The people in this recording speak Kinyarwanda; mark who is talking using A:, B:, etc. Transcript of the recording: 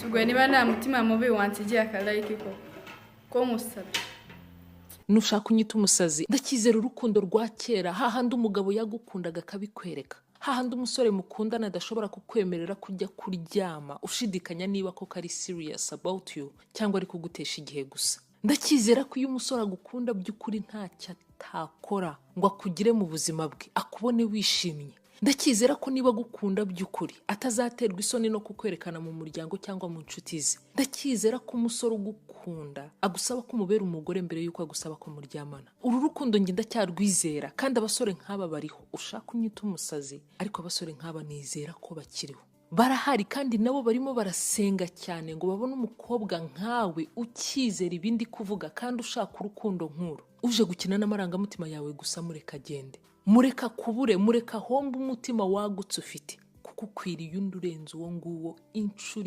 A: ubwo niba nta mutima mubi wansigiye akalayike ko musabye
B: nushaka unyita umusazi ndakizera urukundo rwa kera hahandi umugabo yagukundaga akabikwereka hahandi umusore mukundana adashobora kukwemerera kujya kuryama ushidikanya niba ko ari serious about you cyangwa ari kugutesha igihe gusa. Ndakizera ko iyo umusore agukunda by'ukuri ntacyo atakora ngo akugire mu buzima bwe akubone wishimye. Ndakizera ko niba gukunda by'ukuri atazaterwa isoni no kukwerekana mu muryango cyangwa mu nshuti ze. Ndakizera ko umusore ugukunda agusaba ko umubera umugore mbere yuko agusaba ko muryamana. Uru rukundo nge ndacyarwizera kandi abasore nk'aba bariho. Ushaka unyita umusazi ariko abasore nk'aba nizera ko bakiriho. Barahari kandi nabo barimo barasenga cyane ngo babone umukobwa nkawe ukizera ibindi kuvuga kandi ushaka urukundo nkuru. Uje gukina n'amarangamutima yawe gusa mureka agende. Mureka kubure, mureka homba umutima wagutse ufite kuko ukwiriye undi urenze uwo nguwo inshuro